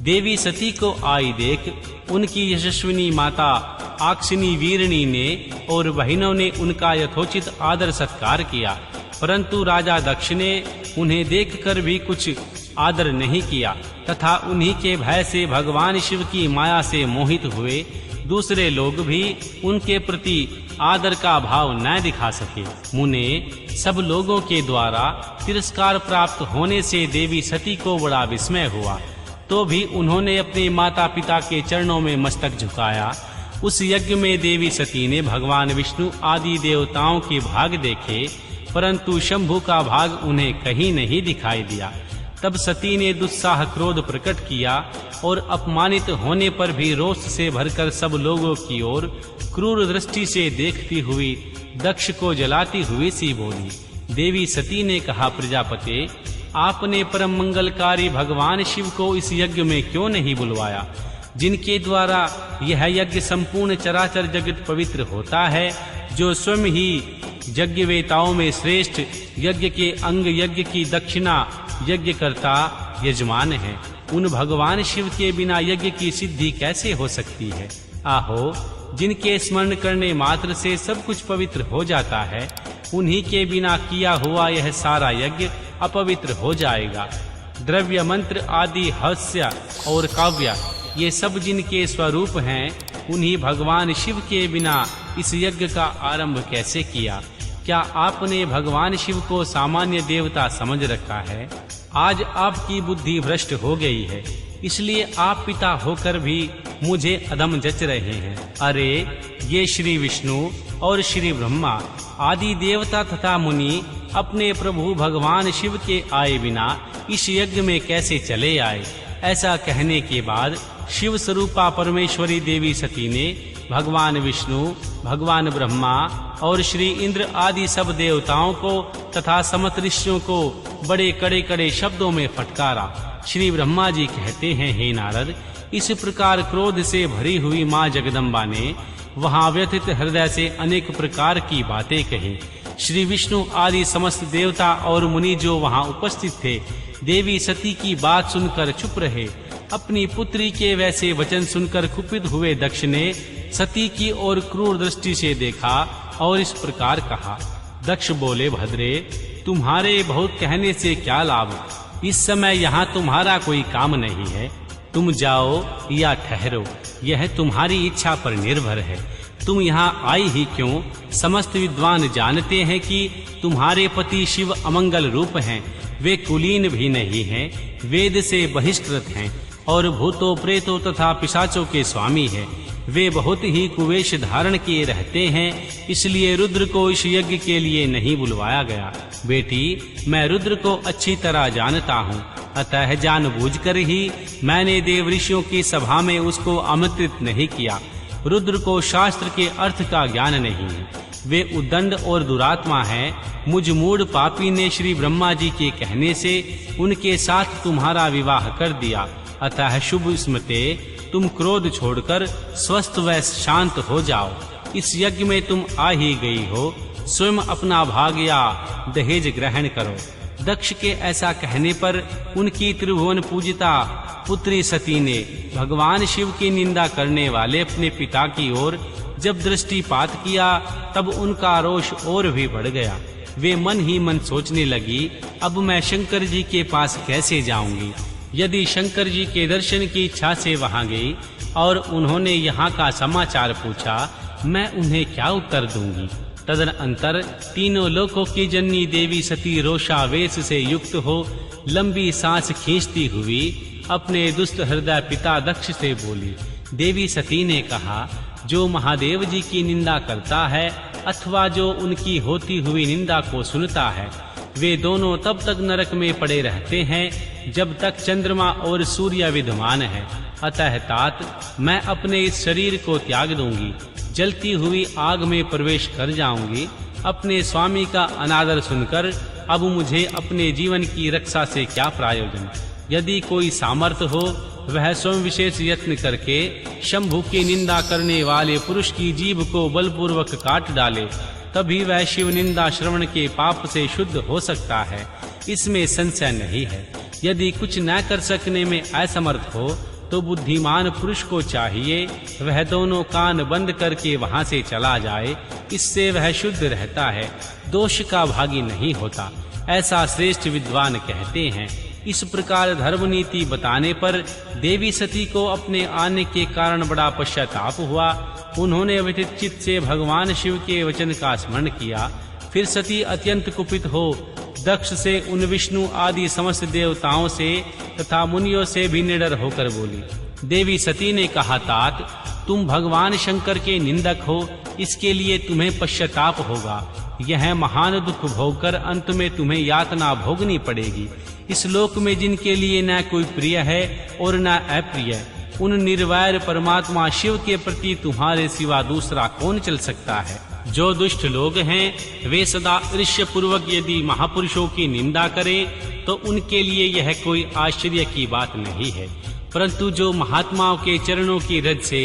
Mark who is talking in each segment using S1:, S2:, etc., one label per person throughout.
S1: देवी सती को आई देख उनकी यशस्विनी माता आक्शिनी वीरणी ने और बहनों ने उनका यथोचित आदर सत्कार किया, परंतु राजा दक्ष ने उन्हें देखकर भी कुछ आदर नहीं किया तथा उन्हीं के भय से भगवान शिव की माया से मोहित हुए दूसरे लोग भी उनके प्रति आदर का भाव न दिखा सके। मुने सब लोगों के द्वारा तिरस्कार प्राप्त होने से देवी सती को बड़ा विस्मय हुआ, तो भी उन्होंने अपने माता पिता के चरणों में मस्तक झुकाया। उस यज्ञ में देवी सती ने भगवान विष्णु आदि देवताओं के भाग देखे, परंतु शंभु का भाग उन्हें कहीं नहीं दिखाई दिया। तब सती ने दुस्साह क्रोध प्रकट किया और अपमानित होने पर भी रोष से भरकर सब लोगों की ओर क्रूर दृष्टि से देखती हुई दक्ष को जलाती हुई सी बोली। देवी सती ने कहा, प्रजापते, आपने परम मंगलकारी भगवान शिव को इस यज्ञ में क्यों नहीं बुलवाया, जिनके द्वारा यह यज्ञ संपूर्ण चराचर जगत पवित्र होता है, जो स्वयं ही यज्ञवेताओं में श्रेष्ठ, यज्ञ के अंग, यज्ञ की दक्षिणा, यज्ञ करता यजमान है। उन भगवान शिव के बिना यज्ञ की सिद्धि कैसे हो सकती है? आहो, जिनके स्मरण करने मात्र से सब कुछ पवित्र हो जाता है, उन्हीं के बिना किया हुआ यह सारा यज्ञ अपवित्र हो जाएगा। द्रव्य, मंत्र आदि, हास्य और काव्य, ये सब जिनके स्वरूप हैं, उन्हीं भगवान शिव के बिना इस यज्ञ का आरंभ कैसे किया? क्या आपने भगवान शिव को सामान्य देवता समझ रखा है? आज आपकी बुद्धि भ्रष्ट हो गई है, इसलिए आप पिता होकर भी मुझे अधम जच रहे हैं। अरे, ये श्री विष्णु और श्री ब्रह्मा आदि देवता तथा मुनि अपने प्रभु भगवान शिव के आए बिना इस यज्ञ में कैसे चले आए? ऐसा कहने के बाद शिव स्वरूपा परमेश्वरी देवी सती ने भगवान विष्णु, भगवान ब्रह्मा और श्री इंद्र आदि सब देवताओं को तथा समस्त ऋषियों को बड़े कड़े कड़े शब्दों में फटकारा। श्री ब्रह्मा जी कहते हैं, हे नारद, इस प्रकार क्रोध से भरी हुई माँ जगदम्बा ने वहाँ व्यथित हृदय से अनेक प्रकार की बातें कही। श्री विष्णु आदि समस्त देवता और मुनि जो वहाँ उपस्थित थे, देवी सती की बात सुनकर चुप रहे। अपनी पुत्री के वैसे वचन सुनकर कुपित हुए दक्ष ने सती की ओर क्रूर दृष्टि से देखा और इस प्रकार कहा। दक्ष बोले, भद्रे, तुम्हारे बहुत कहने से क्या लाभ? इस समय यहाँ तुम्हारा कोई काम नहीं है, तुम जाओ या ठहरो, यह तुम्हारी इच्छा पर निर्भर है। तुम यहाँ आई ही क्यों? समस्त विद्वान जानते हैं कि तुम्हारे पति शिव अमंगल रूप हैं, वे कुलीन भी नहीं हैं, वेद से बहिष्कृत हैं और भूतों, प्रेतों तथा पिशाचों के स्वामी हैं। वे बहुत ही कुवेश धारण किए रहते हैं, इसलिए रुद्र को इस यज्ञ के लिए नहीं बुलवाया गया। बेटी, मैं रुद्र को अच्छी तरह जानता हूँ, अतः जानबूझकर ही मैंने देव ऋषियों की सभा में उसको आमंत्रित नहीं किया। रुद्र को शास्त्र के अर्थ का ज्ञान नहीं है, वे उद्दंड और दुरात्मा हैं। मुझ मूढ़ पापी ने श्री ब्रह्मा जी के कहने से उनके साथ तुम्हारा विवाह कर दिया, अतः शुभ स्मृते, तुम क्रोध छोड़कर स्वस्थ व शांत हो जाओ। इस यज्ञ में तुम आ ही गई हो, स्वयं अपना भाग या दहेज ग्रहण करो। दक्ष के ऐसा कहने पर उनकी त्रिभुवन पूजिता पुत्री सती ने भगवान शिव की निंदा करने वाले अपने पिता की ओर जब दृष्टिपात किया, तब उनका रोष और भी बढ़ गया। वे मन ही मन सोचने लगी, अब मैं शंकर जी के पास कैसे जाऊंगी? यदि शंकर जी के दर्शन की इच्छा से वहां गई और उन्होंने यहाँ का समाचार पूछा, मैं उन्हें क्या उत्तर दूंगी? तदनंतर तीनों लोकों की जननी देवी सती रोषावेश से युक्त हो लंबी सांस खींचती हुई अपने दुष्ट हृदय पिता दक्ष से बोली। देवी सती ने कहा, जो महादेव जी की निंदा करता है अथवा जो उनकी होती हुई निंदा को सुनता है, वे दोनों तब तक नरक में पड़े रहते हैं जब तक चंद्रमा और सूर्य विद्यमान है। अतः तात, मैं अपने इस शरीर को त्याग दूंगी, जलती हुई आग में प्रवेश कर जाऊंगी। अपने स्वामी का अनादर सुनकर अब मुझे अपने जीवन की रक्षा से क्या प्रयोजन? यदि कोई सामर्थ हो, वह स्वयं विशेष यत्न करके शंभु की निंदा करने वाले पुरुष की जीभ को बलपूर्वक काट डाले, तभी वह शिव निंदा श्रवण के पाप से शुद्ध हो सकता है, इसमें संशय नहीं है। यदि कुछ न कर सकने में असमर्थ हो, तो बुद्धिमान पुरुष को चाहिए वह दोनों कान बंद करके वहां से चला जाए। इससे वह शुद्ध रहता है, दोष का भागी नहीं होता, ऐसा श्रेष्ठ विद्वान कहते हैं। इस प्रकार धर्म नीति बताने पर देवी सती को अपने आने के कारण बड़ा पश्चाताप हुआ। उन्होंने व्यथित चित्त से भगवान शिव के वचन का स्मरण किया। फिर सती अत्यंत कुपित हो दक्ष से, उन विष्णु आदि समस्त देवताओं से तथा मुनियों से भी निडर होकर बोली। देवी सती ने कहा, तात तुम भगवान शंकर के निंदक हो, इसके लिए तुम्हें पश्चाताप होगा। यह महान दुख भोगकर अंत में तुम्हें यातना भोगनी पड़ेगी। इस लोक में जिनके लिए न कोई प्रिय है और न अप्रिय, उन निर्वैर परमात्मा शिव के प्रति तुम्हारे सिवा दूसरा कौन चल सकता है। जो दुष्ट लोग हैं वे सदा ईर्ष्या पूर्वक यदि महापुरुषों की निंदा करें तो उनके लिए यह कोई आश्चर्य की बात नहीं है। परंतु जो महात्माओं के चरणों की रज से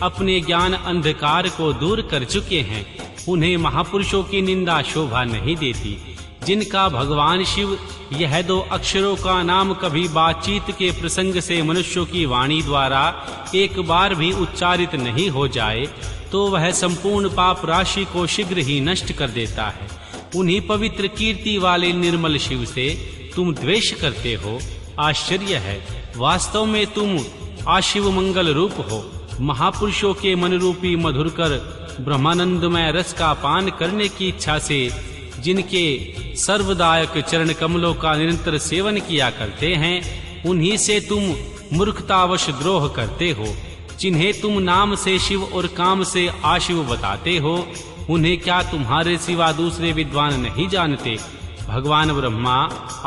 S1: अपने ज्ञान अंधकार को दूर कर चुके हैं, उन्हें महापुरुषों की निंदा शोभा नहीं देती। जिनका भगवान शिव यह दो अक्षरों का नाम कभी बातचीत के प्रसंग से मनुष्यों की वाणी द्वारा एक बार भी उच्चारित नहीं हो जाए, तो वह संपूर्ण पाप राशि को शीघ्र ही नष्ट कर देता है। उन्हीं पवित्र कीर्ति वाले निर्मल शिव से तुम द्वेष करते हो। आश्चर्य है, वास्तव में तुम आशिव मंगल रूप हो। महापुरुषों के मन रूपी मधुरकर ब्रह्मानंदमय रस का पान करने की इच्छा से जिनके सर्वदायक चरण कमलों का निरंतर सेवन किया करते हैं, उन्हीं से तुम मूर्खतावश द्रोह करते हो। जिन्हें तुम नाम से शिव और काम से आशिव बताते हो, उन्हें क्या तुम्हारे सिवा दूसरे विद्वान नहीं जानते। भगवान ब्रह्मा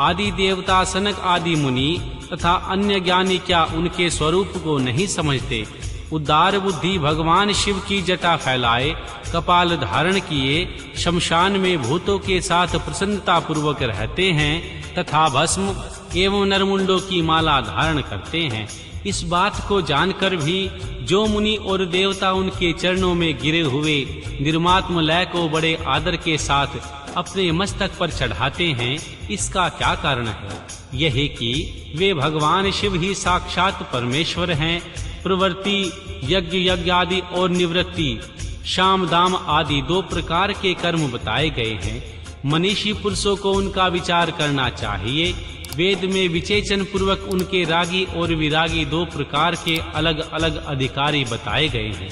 S1: आदि देवता, सनक आदि मुनि तथा अन्य ज्ञानी क्या उनके स्वरूप को नहीं समझते। उदार बुद्धि भगवान शिव की जटा फैलाए, कपाल धारण किए, शमशान में भूतों के साथ प्रसन्नता पूर्वक रहते हैं तथा भस्म एवं नरमुंडों की माला धारण करते हैं। इस बात को जानकर भी जो मुनि और देवता उनके चरणों में गिरे हुए निर्मात्म लय को बड़े आदर के साथ अपने मस्तक पर चढ़ाते हैं, इसका क्या कारण है। यही कि वे भगवान शिव ही साक्षात परमेश्वर हैं। प्रवृत्ति यज्ञ आदि और निवृत्ति शाम दाम आदि दो प्रकार के कर्म बताए गए हैं। मनीषी पुरुषों को उनका विचार करना चाहिए। वेद में विचेचन पूर्वक उनके रागी और विरागी दो प्रकार के अलग अलग अधिकारी बताए गए हैं।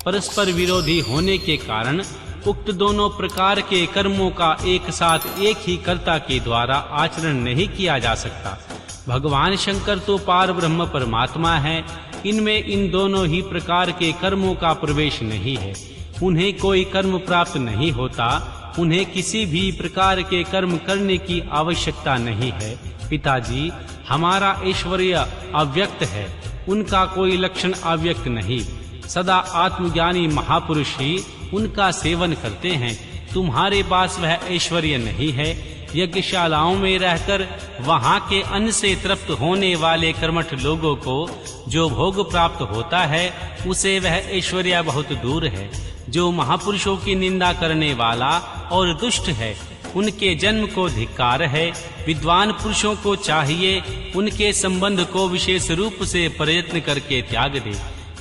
S1: परस्पर विरोधी होने के कारण उक्त दोनों प्रकार के कर्मों का एक साथ एक ही कर्ता के द्वारा आचरण नहीं किया जा सकता। भगवान शंकर तो पार ब्रह्म परमात्मा है, इनमें इन दोनों ही प्रकार के कर्मों का प्रवेश नहीं है। उन्हें कोई कर्म प्राप्त नहीं होता, उन्हें किसी भी प्रकार के कर्म करने की आवश्यकता नहीं है। पिताजी, हमारा ऐश्वर्य अव्यक्त है, उनका कोई लक्षण अव्यक्त नहीं। सदा आत्मज्ञानी महापुरुष ही उनका सेवन करते हैं। तुम्हारे पास वह ऐश्वर्य नहीं है। यज्ञशालाओं में रहकर वहां के अन्न से तृप्त होने वाले कर्मठ लोगों को जो भोग प्राप्त होता है, उसे वह ऐश्वर्य बहुत दूर है। जो महापुरुषों की निंदा करने वाला और दुष्ट है, उनके जन्म को धिक्कार है। विद्वान पुरुषों को चाहिए उनके संबंध को विशेष रूप से प्रयत्न करके त्याग दे।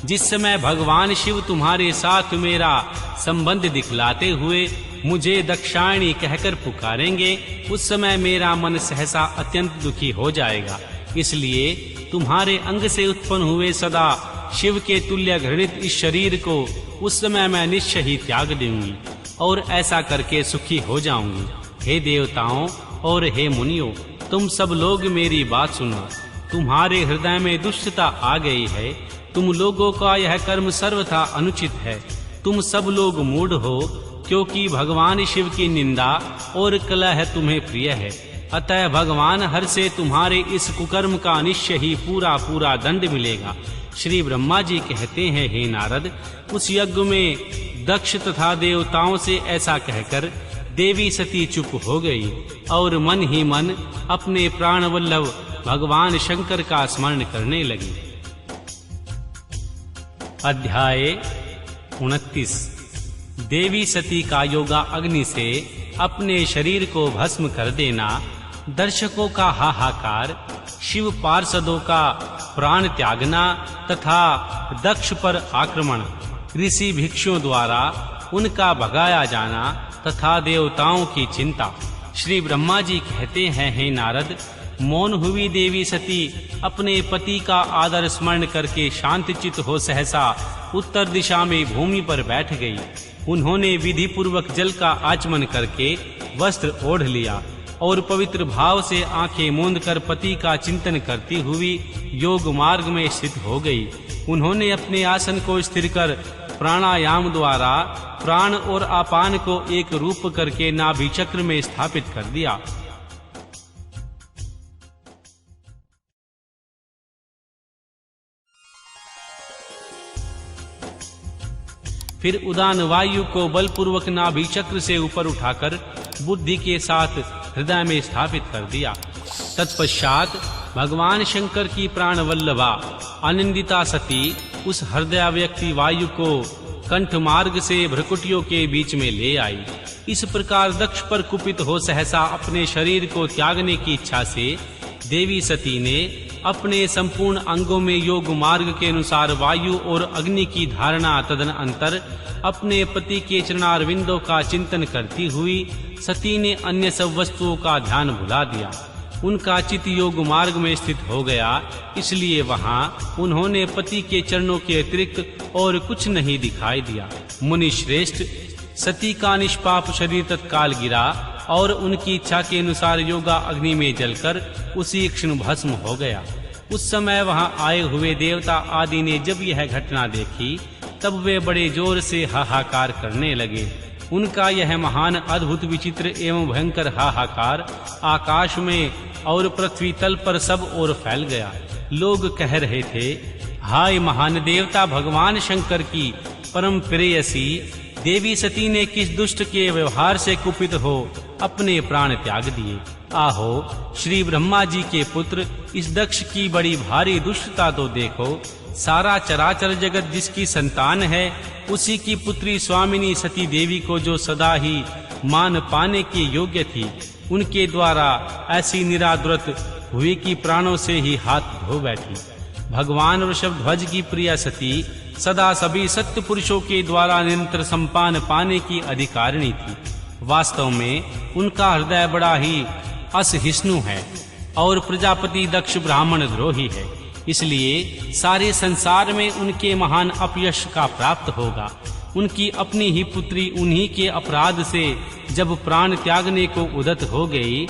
S1: जिस समय भगवान शिव तुम्हारे साथ मेरा संबंध दिखलाते हुए मुझे दक्षायणी कहकर पुकारेंगे, उस समय मेरा मन सहसा अत्यंत दुखी हो जाएगा। इसलिए तुम्हारे अंग से उत्पन्न हुए सदा शिव के तुल्य घृणित इस शरीर को उस समय मैं निश्चय ही त्याग दूंगी और ऐसा करके सुखी हो जाऊंगी। हे देवताओं और हे मुनियों, तुम सब लोग मेरी बात सुनो। तुम्हारे हृदय में दुष्टता आ गई है। तुम लोगों का यह कर्म सर्वथा अनुचित है। तुम सब लोग मूढ़ हो, क्योंकि भगवान शिव की निंदा और कलह तुम्हें प्रिय है। अतः भगवान हर से तुम्हारे इस कुकर्म का निश्चय ही पूरा दंड मिलेगा। श्री ब्रह्मा जी कहते हैं, हे नारद, उस यज्ञ में दक्ष तथा देवताओं से ऐसा कहकर देवी सती चुप हो गई और मन ही मन अपने प्राण वल्लभ भगवान शंकर का स्मरण करने लगी। अध्याय 29। देवी सती का योगा अग्नि से अपने शरीर को भस्म कर देना, दर्शकों का हाहाकार, शिव पार्षदों का प्राण त्यागना तथा दक्ष पर आक्रमण, ऋषि भिक्षुओं द्वारा उनका भगाया जाना तथा देवताओं की चिंता। श्री ब्रह्मा जी कहते हैं, हे नारद, मौन हुई देवी सती अपने पति का आदर स्मरण करके शांतचित्त हो सहसा उत्तर दिशा में भूमि पर बैठ गई। उन्होंने विधि पूर्वक जल का आचमन करके वस्त्र ओढ़ लिया और पवित्र भाव से आंखें मूंद कर पति का चिंतन करती हुई योग मार्ग में स्थित हो गई। उन्होंने अपने आसन को स्थिर कर प्राणायाम द्वारा प्राण और अपान को एक रूप करके नाभि चक्र में स्थापित कर दिया। फिर उदान वायु को बलपूर्वक नाभि चक्र से ऊपर उठाकर बुद्धि के साथ हृदय में स्थापित कर दिया। तत्पश्चात भगवान शंकर की प्राण वल्लभा आनंदिता सती उस हृदय व्यक्ति वायु को कंठ मार्ग से भ्रकुटियों के बीच में ले आई। इस प्रकार दक्ष पर कुपित हो सहसा अपने शरीर को त्यागने की इच्छा से देवी सती ने अपने संपूर्ण अंगों में योग मार्ग के अनुसार वायु और अग्नि की धारणा तदनंतर अपने पति के चरणारविंदों का चिंतन करती हुई सती ने अन्य सब वस्तुओं का ध्यान भुला दिया। उनका चित्त योग मार्ग में स्थित हो गया, इसलिए वहां उन्होंने पति के चरणों के अतिरिक्त और कुछ नहीं दिखाई दिया। मुनि श्रेष्ठ, सती का निष्पाप शरीर तत्काल गिरा और उनकी इच्छा के अनुसार योगा अग्नि में जलकर उसी क्षण भस्म हो गया। उस समय वहां आए हुए देवता आदि ने जब यह घटना देखी तब वे बड़े जोर से हाहाकार करने लगे। उनका यह महान अद्भुत विचित्र एवं भयंकर हाहाकार आकाश में और पृथ्वी तल पर सब ओर फैल गया। लोग कह रहे थे, हाय महान देवता भगवान शंकर की परम प्रेयसी देवी सती ने किस दुष्ट के व्यवहार से कुपित हो अपने प्राण त्याग दिए। आहो श्री ब्रह्मा जी के पुत्र, इस दक्ष की बड़ी भारी दुष्टता तो देखो। सारा चराचर जगत जिसकी संतान है उसी की पुत्री स्वामिनी सती देवी को जो सदा ही मान पाने के योग्य थी, उनके द्वारा ऐसी निरादुरत हुई कि प्राणों से ही हाथ धो बैठी। भगवान वृषभ ध्वज की प्रिया सती सदा सभी सत्य पुरुषों के द्वारा निरंतर सम्मान पाने की अधिकारिणी थी। वास्तव में उनका हृदय बड़ा ही असहिष्णु है और प्रजापति दक्ष ब्राह्मण द्रोही है, इसलिए सारे संसार में उनके महान अपयश का प्राप्त होगा। उनकी अपनी ही पुत्री उन्हीं के अपराध से जब प्राण त्यागने को उद्यत हो गई,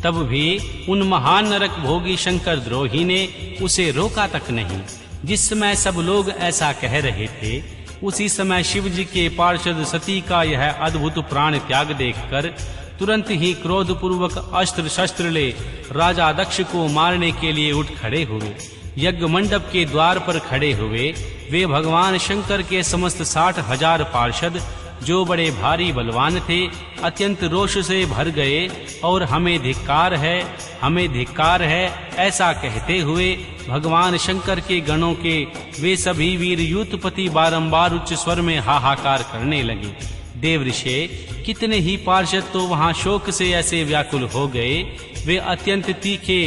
S1: तब भी उन महान नरक भोगी शंकर द्रोही ने उसे रोका तक नहीं। जिस समय सब लोग ऐसा कह रहे थे, उसी समय शिव जी के पार्षद सती का यह अद्भुत प्राण त्याग देखकर तुरंत ही क्रोध पूर्वक अस्त्र शस्त्र ले राजा दक्ष को मारने के लिए उठ खड़े हुए। यज्ञ मंडप के द्वार पर खड़े हुए वे भगवान शंकर के समस्त 60,000 पार्षद, जो बड़े भारी बलवान थे, अत्यंत रोष से भर गए और हमें धिक्कार है, हमें धिक्कार है ऐसा कहते हुए भगवान शंकर के गणों के वे सभी वीर यूथपति बारंबार उच्च स्वर में हाहाकार करने लगे। देवऋषि कितने ही पार्षद तो वहां शोक से ऐसे व्याकुल हो गए, वे अत्यंत तीखे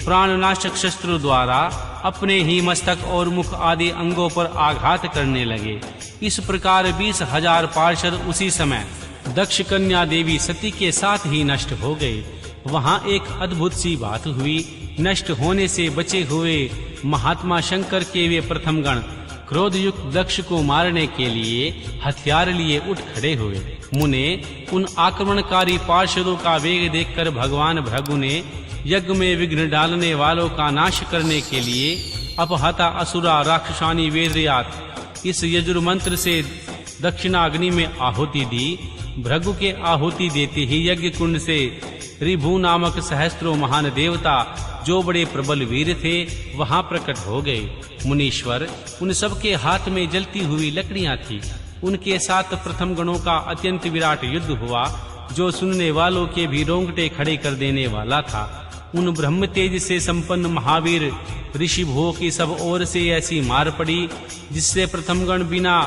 S1: प्राणनाशक शस्त्रों द्वारा अपने ही मस्तक और मुख आदि अंगों पर आघात करने लगे। इस प्रकार 20,000 पार्षद उसी समय दक्ष कन्या देवी सती के साथ ही नष्ट हो गए। वहां एक अद्भुत सी बात हुई। नष्ट होने से बचे हुए महात्मा शंकर के वे प्रथम गण क्रोध युक्त दक्ष को मारने के लिए हथियार लिए उठ खड़े हुए। मुने उन आक्रमणकारी पार्षदों का वेग देखकर भगवान भृगु ने यज्ञ में विघ्न डालने वालों का नाश करने के लिए अपहता असुरा राक्षसानी वेदयात इस यजुर मंत्र से दक्षिणाग्नि में आहुति दी। भृगु के आहुति देते ही यज्ञ कुंड से ऋभु नामक सहस्त्रों महान देवता, जो बड़े प्रबल वीर थे, वहां प्रकट हो गए। मुनीश्वर, उन सब के हाथ में जलती हुई लकड़ियां थी। उनके साथ प्रथम गणों का अत्यंत विराट युद्ध हुआ, जो सुनने वालों के भी रोंगटे खड़े कर देने वाला था। उन ब्रह्म तेज से संपन्न महावीर ऋषि भुओं की सब ओर से ऐसी मार पड़ी, जिससे प्रथम गण बिना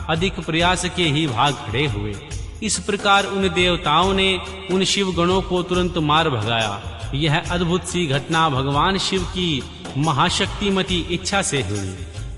S1: अधिक प्रयास के ही भाग खड़े हुए। इस प्रकार उन देवताओं ने उन शिव गणों को तुरंत मार भगाया। यह अद्भुत सी घटना भगवान शिव की महाशक्तिमती इच्छा से हुई।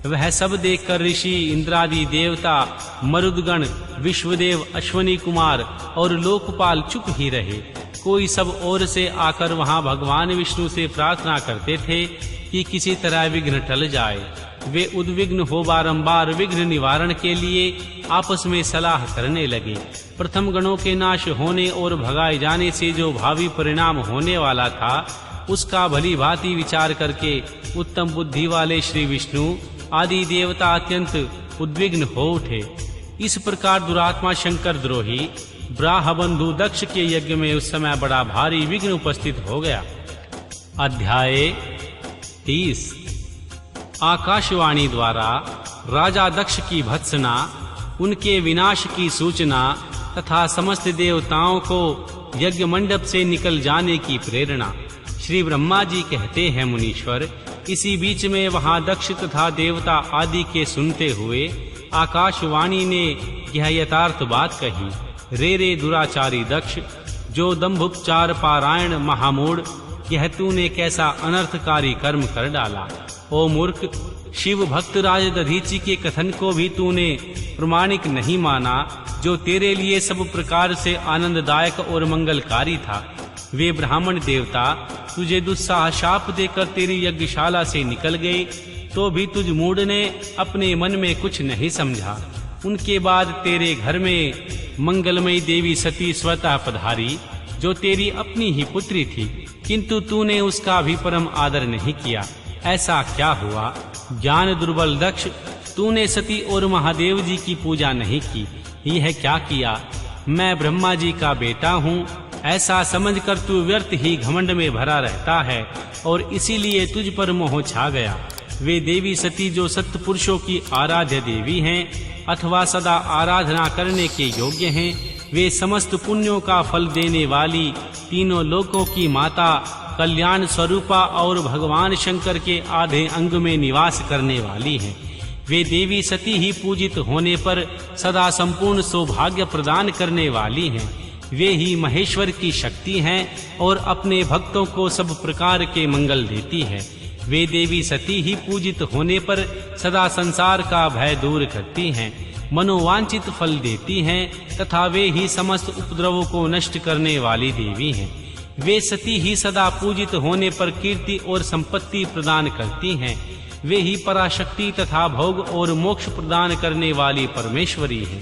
S1: वह सब देखकर ऋषि, इंद्रादि देवता, मरुदगण, विश्वदेव, अश्वनी कुमार और लोकपाल चुप ही रहे। कोई सब ओर से आकर वहां भगवान विष्णु से प्रार्थना करते थे कि किसी तरह विघ्न टल जाए। वे उद्विग्न हो बारंबार विघ्न निवारण के लिए आपस में सलाह करने लगे। प्रथम गणों के नाश होने और भगाए जाने से जो भावी परिणाम होने वाला था, उसका भली भांति विचार करके उत्तम बुद्धि वाले श्री विष्णु आदि देवता अत्यंत उद्विग्न हो उठे। इस प्रकार दुरात्मा शंकर द्रोही ब्राह्मबंधु दक्ष के यज्ञ में उस समय बड़ा भारी विघ्न उपस्थित हो गया। अध्याय 30। आकाशवाणी द्वारा राजा दक्ष की भत्सना, उनके विनाश की सूचना तथा समस्त देवताओं को यज्ञ मंडप से निकल जाने की प्रेरणा। श्री ब्रह्मा जी कहते हैं, मुनीश्वर, इसी बीच में वहां दक्ष तथा देवता आदि के सुनते हुए आकाशवाणी ने यह यथार्थ बात कही। रे दुराचारी दक्ष, जो दंभोपचार पारायण महामूढ़, यह तूने कैसा अनर्थकारी कर्म कर डाला। ओ मूर्ख, शिव भक्त राज दधीचि के कथन को भी तूने प्रमाणिक नहीं माना, जो तेरे लिए सब प्रकार से आनंददायक और मंगलकारी था। वे ब्राह्मण देवता तुझे दुस्साह शाप देकर तेरी यज्ञशाला से निकल गए, तो भी तुझ मूढ़ ने अपने मन में कुछ नहीं समझा। उनके बाद तेरे घर में मंगलमयी देवी सती स्वतः पधारी, जो तेरी अपनी ही पुत्री थी, किंतु तूने उसका भी परम आदर नहीं किया। ऐसा क्या हुआ? ज्ञान दुर्बल दक्ष, तूने सती और महादेव जी की पूजा नहीं की। यह क्या किया? मैं ब्रह्मा जी का बेटा हूँ, ऐसा समझकर तू व्यर्थ ही घमंड में भरा रहता है और इसीलिए तुझ पर मोह छा गया। वे देवी सती जो सत्य पुरुषों की आराध्य देवी हैं अथवा सदा आराधना करने के योग्य हैं, वे समस्त पुण्यों का फल देने वाली, तीनों लोकों की माता, कल्याण स्वरूपा और भगवान शंकर के आधे अंग में निवास करने वाली हैं। वे देवी सती ही पूजित होने पर सदा संपूर्ण सौभाग्य प्रदान करने वाली हैं। वे ही महेश्वर की शक्ति हैं और अपने भक्तों को सब प्रकार के मंगल देती है। वे देवी सती ही पूजित होने पर सदा संसार का भय दूर करती हैं, मनोवांछित फल देती हैं तथा वे ही समस्त उपद्रवों को नष्ट करने वाली देवी हैं। वे सती ही सदा पूजित होने पर कीर्ति और संपत्ति प्रदान करती हैं। वे ही पराशक्ति तथा भोग और मोक्ष प्रदान करने वाली परमेश्वरी हैं।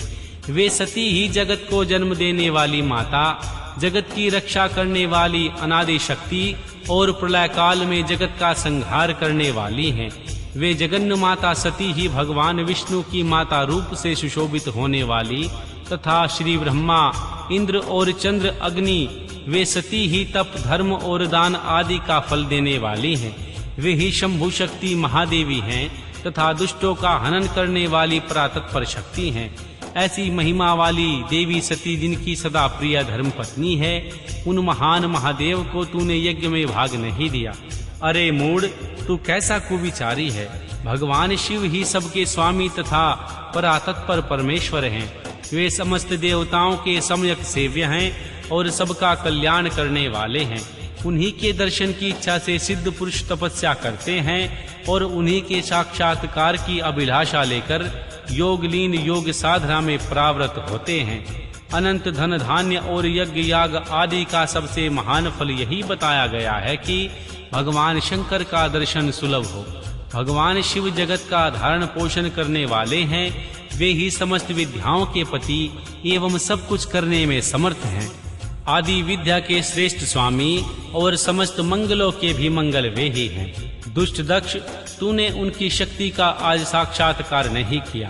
S1: वे सती ही जगत को जन्म देने वाली माता, जगत की रक्षा करने वाली अनादि शक्ति और प्रलय काल में जगत का संहार करने वाली हैं। वे जगन्न माता सती ही भगवान विष्णु की माता रूप से सुशोभित होने वाली तथा श्री ब्रह्मा, इंद्र और चंद्र, अग्नि, वे सती ही तप, धर्म और दान आदि का फल देने वाली हैं। वे ही शंभु शक्ति महादेवी हैं तथा दुष्टों का हनन करने वाली परातत्पर शक्ति हैं। ऐसी महिमा वाली देवी सती, जिनकी सदा प्रिय धर्म पत्नी है, उन महान महादेव को तूने यज्ञ में भाग नहीं दिया। अरे मूढ़, तू कैसा कुविचारी है। भगवान शिव ही सबके स्वामी तथा परातत्पर परमेश्वर हैं। वे समस्त देवताओं के सम्यक सेव्य हैं और सबका कल्याण करने वाले हैं। उन्हीं के दर्शन की इच्छा से सिद्ध पुरुष तपस्या करते हैं और उन्हीं के साक्षात्कार की अभिलाषा लेकर योगलीन योग साधना में प्रावृत होते हैं। अनंत धन धान्य और यज्ञ याग आदि का सबसे महान फल यही बताया गया है कि भगवान शंकर का दर्शन सुलभ हो। भगवान शिव जगत का धारण पोषण करने वाले हैं। वे ही समस्त विद्याओं के पति एवं सब कुछ करने में समर्थ हैं। आदि विद्या के श्रेष्ठ स्वामी और समस्त मंगलों के भी मंगल वे ही हैं। दुष्ट दक्ष, तूने उनकी शक्ति का आज साक्षात्कार नहीं किया।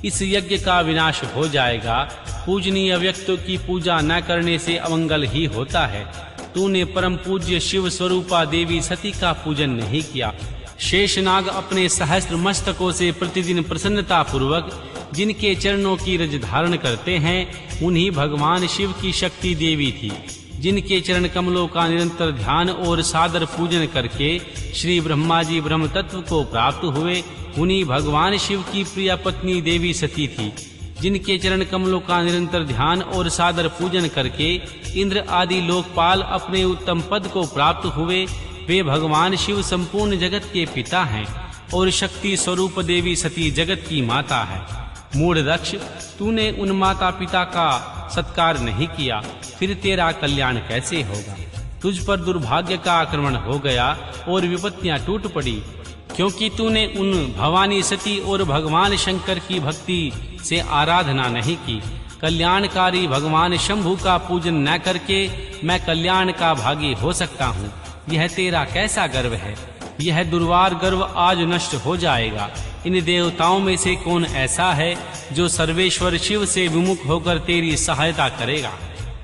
S1: इस यज्ञ का विनाश हो जाएगा। पूजनीय व्यक्तियों की पूजा न करने से अमंगल ही होता है। तूने परम पूज्य शिव स्वरूपा देवी सती का पूजन नहीं किया। शेषनाग अपने सहस्त्र मस्तकों से प्रतिदिन प्रसन्नता पूर्वक जिनके चरणों की रज धारण करते हैं, उन्हीं भगवान शिव की शक्ति देवी थी। जिनके चरण कमलों का निरंतर ध्यान और सादर पूजन करके श्री ब्रह्मा जी ब्रह्म तत्व को प्राप्त हुए, उन्हीं भगवान शिव की प्रिय पत्नी देवी सती थी। जिनके चरण कमलों का निरंतर ध्यान और सादर पूजन करके इंद्र आदि लोकपाल अपने उत्तम पद को प्राप्त हुए, वे भगवान शिव संपूर्ण जगत के पिता हैं और शक्ति स्वरूप देवी सती जगत की माता है। मूढ़ दक्ष, तूने उन माता पिता का सत्कार नहीं किया, फिर तेरा कल्याण कैसे होगा? तुझ पर दुर्भाग्य का आक्रमण हो गया और विपत्तियां टूट पड़ी, क्योंकि तूने उन भवानी सती और भगवान शंकर की भक्ति से आराधना नहीं की। कल्याणकारी भगवान शंभु का पूजन न करके मैं कल्याण का भागी हो सकता हूँ। यह तेरा कैसा गर्व है? यह दुर्वार गर्व आज नष्ट हो जाएगा। इन देवताओं में से कौन ऐसा है जो सर्वेश्वर शिव से विमुख होकर तेरी सहायता करेगा?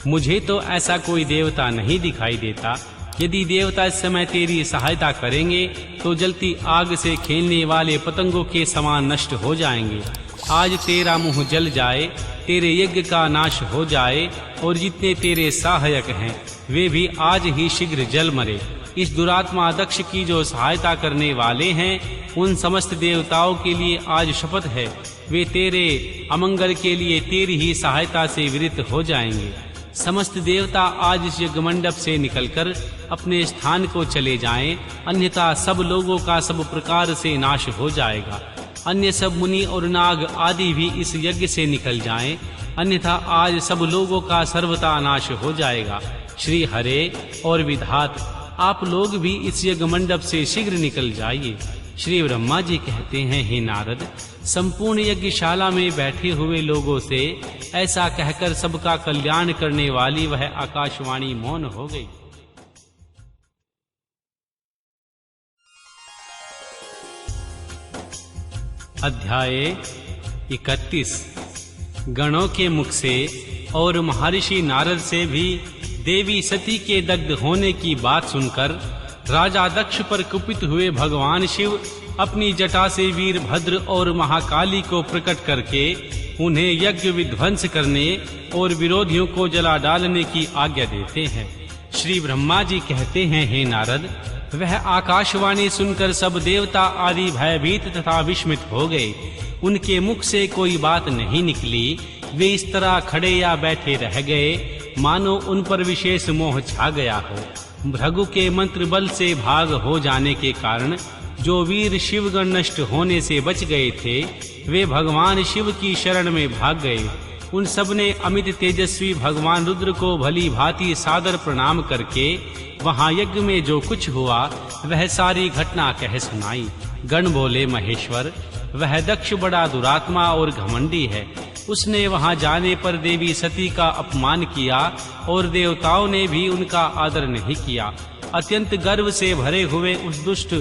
S1: मुझे तो ऐसा कोई देवता नहीं दिखाई देता। यदि देवता इस समय तेरी सहायता करेंगे तो जलती आग से खेलने वाले पतंगों के समान नष्ट हो जाएंगे। आज तेरा मुंह जल जाए, तेरे यज्ञ का नाश हो जाए और जितने तेरे सहायक हैं वे भी आज ही शीघ्र जल मरे। इस दुरात्मा दक्ष की जो सहायता करने वाले हैं उन समस्त देवताओं के लिए आज शपथ है, वे तेरे अमंगल के लिए तेरी ही सहायता से विरत हो जाएंगे। समस्त देवता आज इस यज्ञ मंडप से निकलकर अपने स्थान को चले जाएं, अन्यथा सब लोगों का सब प्रकार से नाश हो जाएगा। अन्य सब मुनि और नाग आदि भी इस यज्ञ से निकल जाएं, अन्यथा आज सब लोगों का सर्वथा नाश हो जाएगा। श्री हरे और विधात, आप लोग भी इस यज्ञ मंडप से शीघ्र निकल जाइए। श्री ब्रह्मा जी कहते हैं, हे नारद, संपूर्ण यज्ञशाला में बैठे हुए लोगों से ऐसा कहकर सबका कल्याण करने वाली वह आकाशवाणी मौन हो गई। अध्याय 31। गणों के मुख से और महर्षि नारद से भी देवी सती के दग्ध होने की बात सुनकर राजा दक्ष पर कुपित हुए भगवान शिव अपनी जटा से वीरभद्र और महाकाली को प्रकट करके उन्हें यज्ञ विध्वंस करने और विरोधियों को जला डालने की आज्ञा देते हैं। श्री ब्रह्मा जी कहते हैं, हे नारद, वह आकाशवाणी सुनकर सब देवता आदि भयभीत तथा विस्मित हो गए। उनके मुख से कोई बात नहीं निकली। वे इस तरह खड़े या बैठे रह गए मानो उन पर विशेष मोह छा गया हो। भृगु के मंत्र बल से भाग हो जाने के कारण जो वीर शिवगण नष्ट होने से बच गए थे वे भगवान शिव की शरण में भाग गए। उन सब ने अमित तेजस्वी भगवान रुद्र को भली भांति सादर प्रणाम करके वहां यज्ञ में जो कुछ हुआ वह सारी घटना कह सुनाई। गण बोले, महेश्वर, वह दक्ष बड़ा दुरात्मा और घमंडी है। उसने वहां जाने पर देवी सती का अपमान किया और देवताओं ने भी उनका आदर नहीं किया। अत्यंत गर्व से भरे हुए उस दुष्ट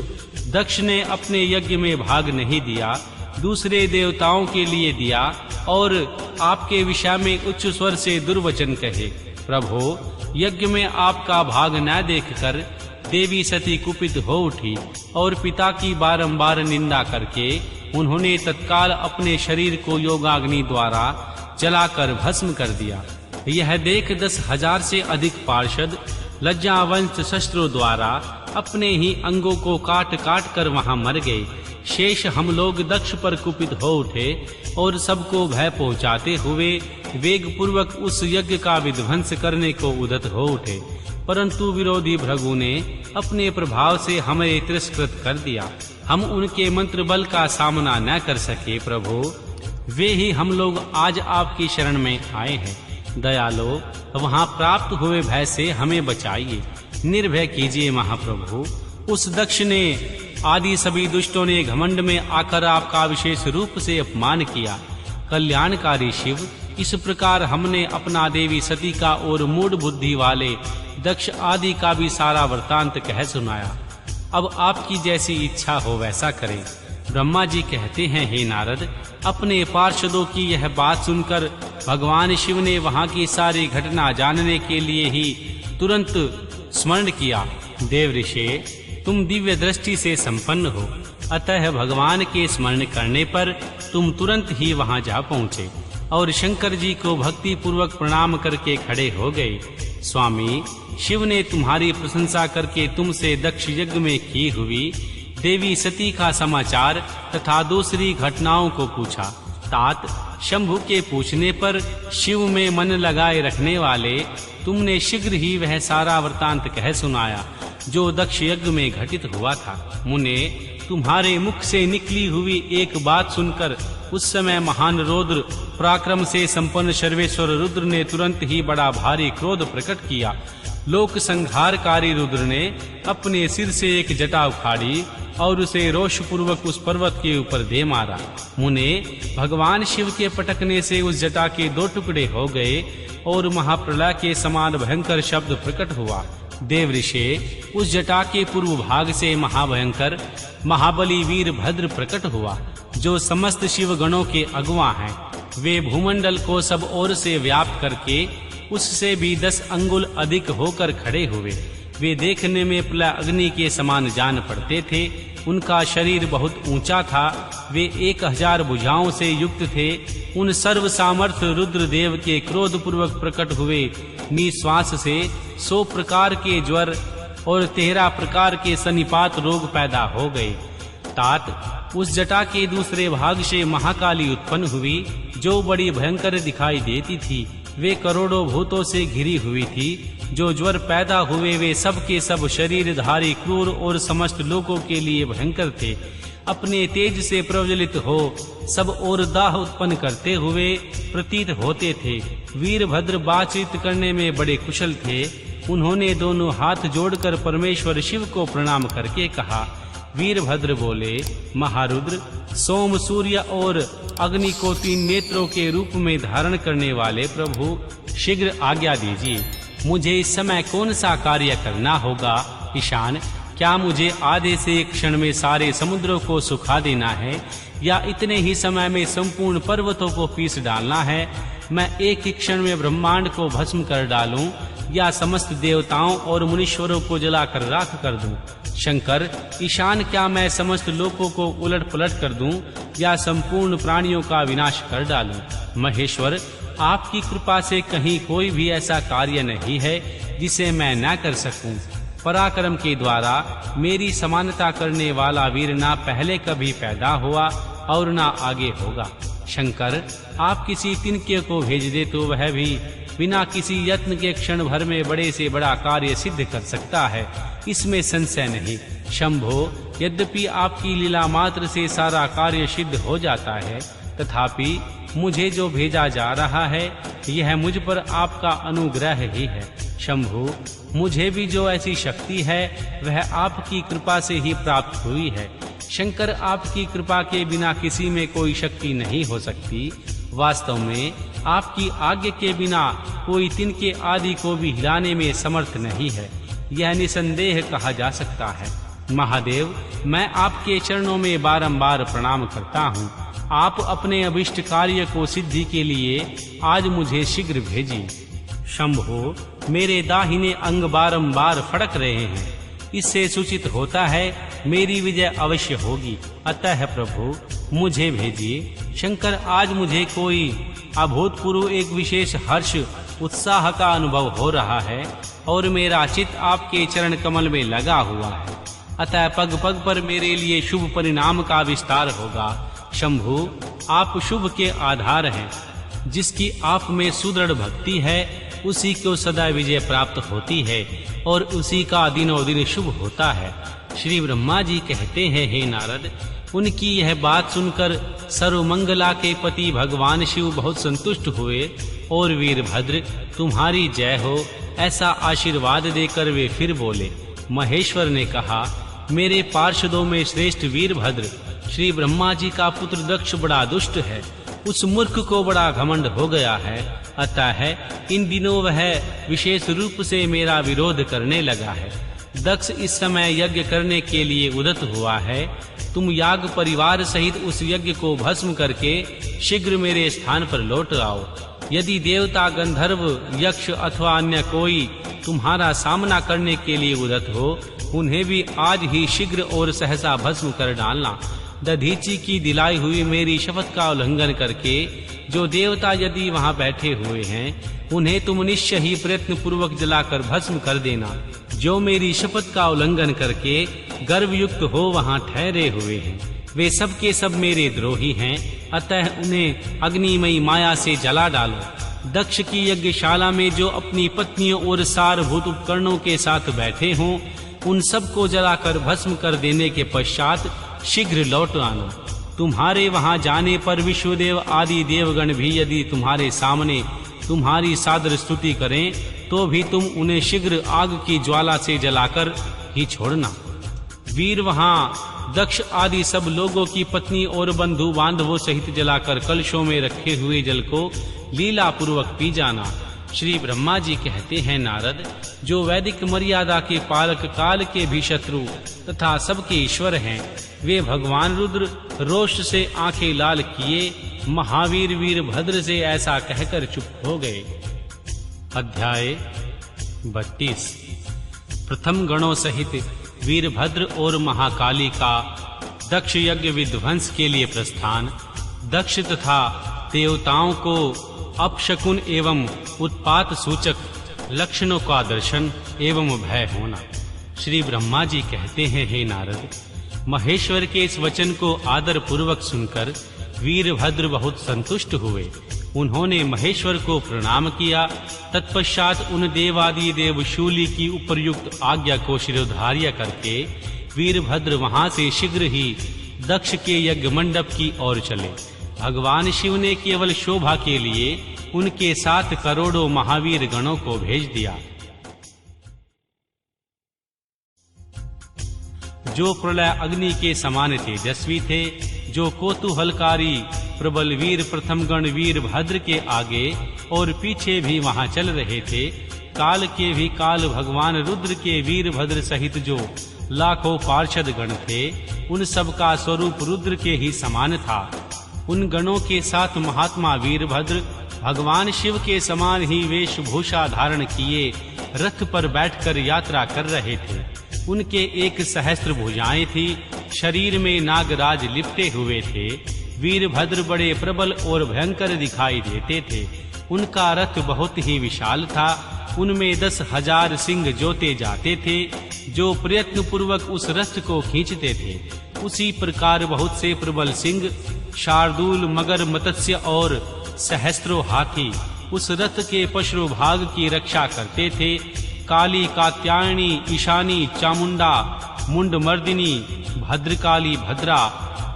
S1: दक्ष ने अपने यज्ञ में भाग नहीं दिया, दूसरे देवताओं के लिए दिया और आपके विषय में उच्च स्वर से दुर्वचन कहे। प्रभो, यज्ञ में आपका भाग न देखकर देवी सती कुपित हो उठी और पिता की बारंबार निंदा करके उन्होंने तत्काल अपने शरीर को योगाग्नि द्वारा जलाकर भस्म कर दिया। यह देख 10,000 से अधिक पार्षद लज्जावंत शस्त्रों द्वारा अपने ही अंगों को काट काट कर वहां मर गए। शेष हम लोग दक्ष पर कुपित हो उठे और सबको भय पहुंचाते हुए वेग पूर्वक उस यज्ञ का विध्वंस करने को उद्यत हो उठे, परंतु विरोधी भृगु ने अपने प्रभाव से हमें तिरस्कृत कर दिया। हम उनके मंत्र बल का सामना न कर सके। प्रभु, वे ही हम लोग आज आपकी शरण में आए हैं। दयालो, वहां प्राप्त हुए भय से हमें बचाइए। निर्भय कीजिए महाप्रभु। उस दक्ष ने आदि सभी दुष्टों ने घमंड में आकर आपका विशेष रूप से अपमान किया। कल्याणकारी शिव, इस प्रकार हमने अपना देवी सती का और मूढ़ बुद्धि वाले दक्ष आदि का भी सारा वृतांत कह सुनाया। अब आपकी जैसी इच्छा हो वैसा करें। ब्रह्मा जी कहते हैं, हे नारद, अपने पार्षदों की यह बात सुनकर भगवान शिव ने वहां की सारी घटना जानने के लिए ही तुरंत स्मरण किया। देव ऋषि, तुम दिव्य दृष्टि से संपन्न हो, अतः भगवान के स्मरण करने पर तुम तुरंत ही वहां जा पहुँचे और शंकर जी को भक्ति पूर्वक प्रणाम करके खड़े हो गए। स्वामी, शिव ने तुम्हारी प्रशंसा करके तुमसे दक्ष यज्ञ में की हुई देवी सती का समाचार तथा दूसरी घटनाओं को पूछा। तात, शंभु के पूछने पर शिव में मन लगाए रखने वाले तुमने शीघ्र ही वह सारा वृतांत कह सुनाया। जो दक्ष यज्ञ में घटित हुआ था। मुने, तुम्हारे मुख से निकली हुई एक बात सुनकर उस समय महान रौद्र पराक्रम से संपन्न सर्वेश्वर रुद्र ने तुरंत ही बड़ा भारी क्रोध प्रकट किया। लोक संहारकारी रुद्र ने अपने सिर से एक जटा उखाड़ी और उसे रोष पूर्वक उस पर्वत के ऊपर दे मारा। मुने, भगवान शिव के पटकने से उस जटा के 2 टुकड़े हो गए और महाप्रलय के समान भयंकर शब्द प्रकट हुआ। देव ऋषि, उस जटा के पूर्व भाग से महाभयंकर महाबली वीरभद्र प्रकट हुआ, जो समस्त शिव गणों के अगुआ हैं। वे भूमंडल को सब ओर से व्याप्त करके उससे भी 10 अंगुल अधिक होकर खड़े हुए। वे देखने में प्रलय अग्नि के समान जान पड़ते थे। उनका शरीर बहुत ऊंचा था। वे 1000 भुजाओं से युक्त थे। उन सर्व सामर्थ्य रुद्र देव के क्रोध पूर्वक प्रकट हुए निश्वास से 100 प्रकार के ज्वर और 13 प्रकार के सन्निपात रोग पैदा हो गए। तात, उस जटा के दूसरे भाग से महाकाली उत्पन्न हुई, जो बड़ी भयंकर दिखाई देती थी। वे करोड़ों भूतों से घिरी हुई थी। जो ज्वर पैदा हुए वे सब के सब शरीरधारी क्रूर और समस्त लोगों के लिए भयंकर थे। अपने तेज से प्रज्वलित हो सब और दाह उत्पन्न करते हुए प्रतीत होते थे। वीरभद्र बातचीत करने में बड़े कुशल थे। उन्होंने दोनों हाथ जोड़कर परमेश्वर शिव को प्रणाम करके कहा। वीरभद्र बोले, महारुद्र, सोम, सूर्य और अग्नि को 3 नेत्रों के रूप में धारण करने वाले प्रभु, शीघ्र आज्ञा दीजिए। मुझे इस समय कौन सा कार्य करना होगा? ईशान, क्या मुझे आधे से एक क्षण में सारे समुद्रों को सुखा देना है, या इतने ही समय में संपूर्ण पर्वतों को पीस डालना है? मैं एक ही क्षण में ब्रह्मांड को भस्म कर डालूं, या समस्त देवताओं और मुनीश्वरों को जलाकर राख कर दूं? शंकर, ईशान, क्या मैं समस्त लोकों को उलट पलट कर दूं, या संपूर्ण प्राणियों का विनाश कर डालूं? महेश्वर, आपकी कृपा से कहीं कोई भी ऐसा कार्य नहीं है जिसे मैं न कर सकूं। पराक्रम के द्वारा मेरी समानता करने वाला वीर ना पहले कभी पैदा हुआ और ना आगे होगा। शंकर, आप किसी तिनके को भेज दे तो वह भी बिना किसी यत्न के क्षण भर में बड़े से बड़ा कार्य सिद्ध कर सकता है, इसमें संशय नहीं। शंभो, यद्यपि आपकी लीला मात्र से सारा कार्य सिद्ध हो जाता है, तथापि मुझे जो भेजा जा रहा है यह मुझ पर आपका अनुग्रह ही है। शंभु, मुझे भी जो ऐसी शक्ति है वह आपकी कृपा से ही प्राप्त हुई है। शंकर, आपकी कृपा के बिना किसी में कोई शक्ति नहीं हो सकती। वास्तव में आपकी आज्ञा के बिना कोई तिनके आदि को भी हिलाने में समर्थ नहीं है, यह निसंदेह कहा जा सकता है। महादेव, मैं आपके चरणों में बारंबार प्रणाम करता हूँ। आप अपने अभिष्ट कार्य को सिद्धि के लिए आज मुझे शीघ्र भेजिए। शंभो, मेरे दाहिने अंग बारंबार फड़क रहे हैं, इससे सूचित होता है मेरी विजय अवश्य होगी। अतः प्रभु, मुझे भेजिए। शंकर, आज मुझे कोई अभूतपूर्व एक विशेष हर्ष उत्साह का अनुभव हो रहा है और मेरा चित्त आपके चरण कमल में लगा हुआ है। अतः पग पग पर मेरे लिए शुभ परिणाम का विस्तार होगा। शंभु, आप शुभ के आधार हैं। जिसकी आप में सुदृढ़ भक्ति है उसी को सदा विजय प्राप्त होती है और उसी का दिनों दिन शुभ होता है। श्री ब्रह्मा जी कहते हैं, हे नारद, उनकी यह बात सुनकर सर्वमंगला के पति भगवान शिव बहुत संतुष्ट हुए और वीरभद्र, तुम्हारी जय हो, ऐसा आशीर्वाद देकर वे फिर बोले। महेश्वर ने कहा, मेरे पार्षदों में श्रेष्ठ वीरभद्र, श्री ब्रह्मा जी का पुत्र दक्ष बड़ा दुष्ट है। उस मूर्ख को बड़ा घमंड हो गया है, अतः इन दिनों वह विशेष रूप से मेरा विरोध करने लगा है। दक्ष इस समय यज्ञ करने के लिए उद्यत हुआ है। तुम याग परिवार सहित उस यज्ञ को भस्म करके शीघ्र मेरे स्थान पर लौट आओ। यदि देवता, गंधर्व, यक्ष अथवा अन्य कोई तुम्हारा सामना करने के लिए उद्यत हो, उन्हें भी आज ही शीघ्र और सहसा भस्म कर डालना। दधीची की दिलाई हुई मेरी शपथ का उल्लंघन करके जो देवता यदि वहां बैठे हुए हैं, उन्हें तुम निश्चय ही प्रयत्न पूर्वक जलाकर भस्म कर देना। जो मेरी शपथ का उल्लंघन करके गर्वयुक्त हो वहां ठहरे हुए हैं, वे सब के सब मेरे द्रोही हैं। अतः उन्हें अग्निमयी माया से जला डालो। दक्ष की यज्ञशाला में जो अपनी पत्नियों और सारभूत उपकरणों के साथ बैठे हों, उन सबको जलाकर भस्म कर देने के पश्चात शीघ्र लौट आना। तुम्हारे वहां जाने पर विश्वदेव आदि देवगण भी यदि तुम्हारे सामने तुम्हारी सादर स्तुति करें तो भी तुम उन्हें शीघ्र आग की ज्वाला से जलाकर ही छोड़ना। वीर वहां दक्ष आदि सब लोगों की पत्नी और बंधु बांधवों सहित जलाकर कलशों में रखे हुए जल को लीला पूर्वक पी जाना। श्री ब्रह्मा जी कहते हैं, नारद, जो वैदिक मर्यादा के पालक, काल के भी शत्रु तथा सबके ईश्वर हैं, वे भगवान रुद्र रोष से आंखें लाल किए महावीर वीरभद्र से ऐसा कहकर चुप हो गए। अध्याय 32। प्रथम गणों सहित वीरभद्र और महाकाली का दक्ष यज्ञ विध्वंस के लिए प्रस्थान। दक्ष तथा देवताओं को अपशकुन एवं उत्पात सूचक लक्षणों का दर्शन एवं भय होना। श्री ब्रह्मा जी कहते हैं, हे नारद, महेश्वर के इस वचन को आदर पूर्वक सुनकर वीरभद्र बहुत संतुष्ट हुए। उन्होंने महेश्वर को प्रणाम किया। तत्पश्चात उन देवादि देवशूली की उपर्युक्त आज्ञा को शिरोधार्य करके वीरभद्र वहां से शीघ्र ही दक्ष के यज्ञ मंडप की ओर चले। भगवान शिव ने केवल शोभा के लिए उनके साथ करोड़ों महावीर गणों को भेज दिया। जो प्रलय अग्नि के समान तेजस्वी थे, जो कौतूहलकारी प्रबल वीर प्रथम गण वीरभद्र के आगे और पीछे भी वहां चल रहे थे, काल के भी काल भगवान रुद्र के वीरभद्र सहित जो लाखों पार्षद गण थे, उन सब का स्वरूप रुद्र के ही समान था। उन गणों के साथ महात्मा वीरभद्र भगवान शिव के समान ही वेशभूषा धारण किए रथ पर बैठकर यात्रा कर रहे थे। उनके 1 सहस्त्र भुजाएं थी, शरीर में नागराज लिपटे हुए थे। वीरभद्र बड़े प्रबल और भयंकर दिखाई देते थे। उनका रथ बहुत ही विशाल था। उनमें 10,000 सिंह जोते जाते थे, जो प्रयत्न पूर्वक उस रथ को खींचते थे। उसी प्रकार बहुत से प्रबल सिंह, शार्दूल, मगर, मत्स्य और सहस्त्रों हाथी उस रथ के पश्चभाग की रक्षा करते थे। काली, कात्यायनी, ईशानी, चामुंडा, मुंडमर्दिनी, भद्रकाली, भद्रा,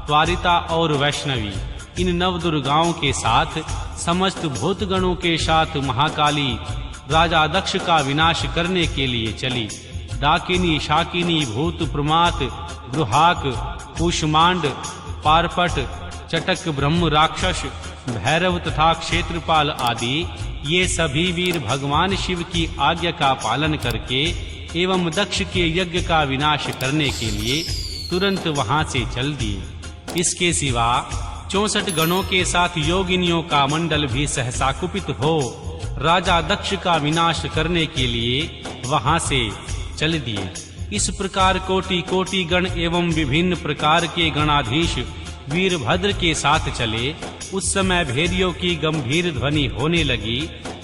S1: त्वारिता और वैष्णवी, इन 9 दुर्गाओं के साथ समस्त भूतगणों के साथ महाकाली राजा दक्ष का विनाश करने के लिए चली। डाकिनी, शाकिनी, भूत, प्रमात, गृहाक, कुष्मांड, पारपट, चटक, ब्रह्म राक्षस, भैरव तथा क्षेत्रपाल आदि ये सभी वीर भगवान शिव की आज्ञा का पालन करके एवं दक्ष के यज्ञ का विनाश करने के लिए तुरंत वहां से चल दिए। इसके सिवा 64 गणों के साथ योगिनियों का मंडल भी सहसा कुपित हो राजा दक्ष का विनाश करने के लिए वहां से चल दिए। इस प्रकार कोटि कोटि गण एवं विभिन्न प्रकार के गणाधीश वीरभद्र के साथ चले। उस समय भेरियों की गंभीर ध्वनि होने लगी।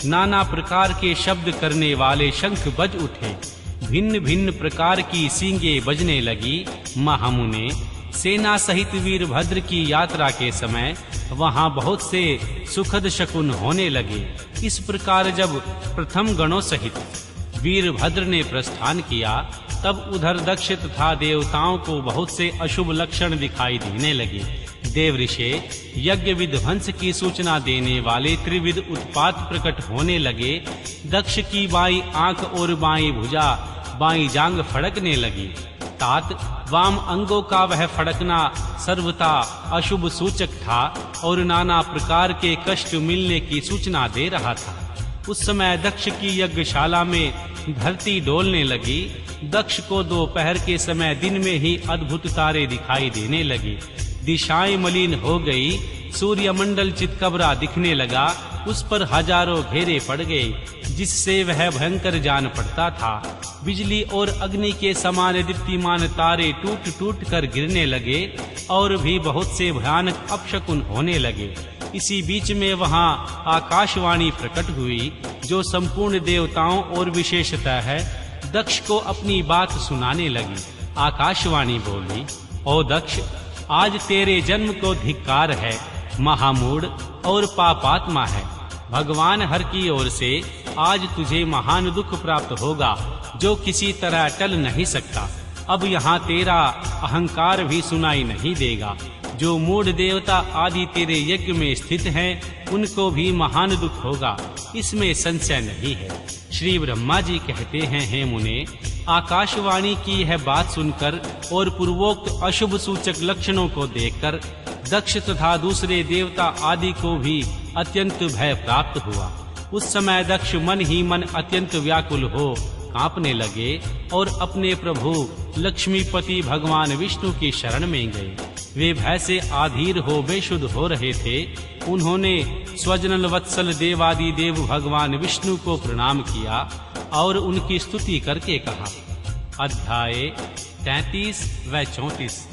S1: नाना प्रकार के शब्द करने वाले शंख बज उठे। भिन्न भिन्न प्रकार की सींगे बजने लगी। महामुने सेना सहित वीरभद्र की यात्रा के समय वहां बहुत से सुखद शकुन होने लगे। इस प्रकार जब प्रथम गणों सहित वीरभद्र ने प्रस्थान किया, तब उधर दक्ष तथा देवताओं को बहुत से अशुभ लक्षण दिखाई देने लगे। देवऋषि यज्ञ विध्वंस की सूचना देने वाले त्रिविध उत्पात प्रकट होने लगे। दक्ष की बाई आंख और बाई भुजा, बाई जांग फड़कने लगी। तात वाम अंगों का वह फड़कना सर्वथा अशुभ सूचक था और नाना प्रकार के कष्ट मिलने की सूचना दे रहा था। उस समय दक्ष की यज्ञशाला में धरती डोलने लगी। दक्ष को दोपहर के समय दिन में ही अद्भुत तारे दिखाई देने लगे। दिशाएं मलिन हो गई। सूर्य मंडल चितकबरा दिखने लगा। उस पर हजारों घेरे पड़ गए, जिससे वह भयंकर जान पड़ता था। बिजली और अग्नि के समान दीप्तिमान तारे टूट टूट कर गिरने लगे और भी बहुत से भयानक अपशकुन होने लगे। इसी बीच में वहां आकाशवाणी प्रकट हुई, जो संपूर्ण देवताओं और विशेषतः है दक्ष को अपनी बात सुनाने लगी। आकाशवाणी बोली, ओ दक्ष, आज तेरे जन्म को धिक्कार है, महामूढ़ और पापात्मा है। भगवान हर की ओर से आज तुझे महान दुख प्राप्त होगा। जो किसी तरह टल नहीं सकता। अब यहाँ तेरा अहंकार भी सुनाई नहीं देगा। जो मूढ़ देवता आदि तेरे यज्ञ में स्थित हैं, उनको भी महान दुख होगा, इसमें संशय नहीं है। श्री ब्रह्मा जी कहते हैं, हे मुने, आकाशवाणी की यह बात सुनकर और पूर्वोक्त अशुभ सूचक लक्षणों को देखकर दक्ष तथा दूसरे देवता आदि को भी अत्यंत भय प्राप्त हुआ। उस समय दक्ष मन ही मन अत्यंत व्याकुल हो कांपने लगे और अपने प्रभु लक्ष्मीपति भगवान विष्णु की शरण में गए। वे भय से आधीर हो बेशुद्ध हो रहे थे। उन्होंने स्वजनल वत्सल देवादि देव भगवान विष्णु को प्रणाम किया और उनकी स्तुति करके कहा। अध्याय 33 व 34।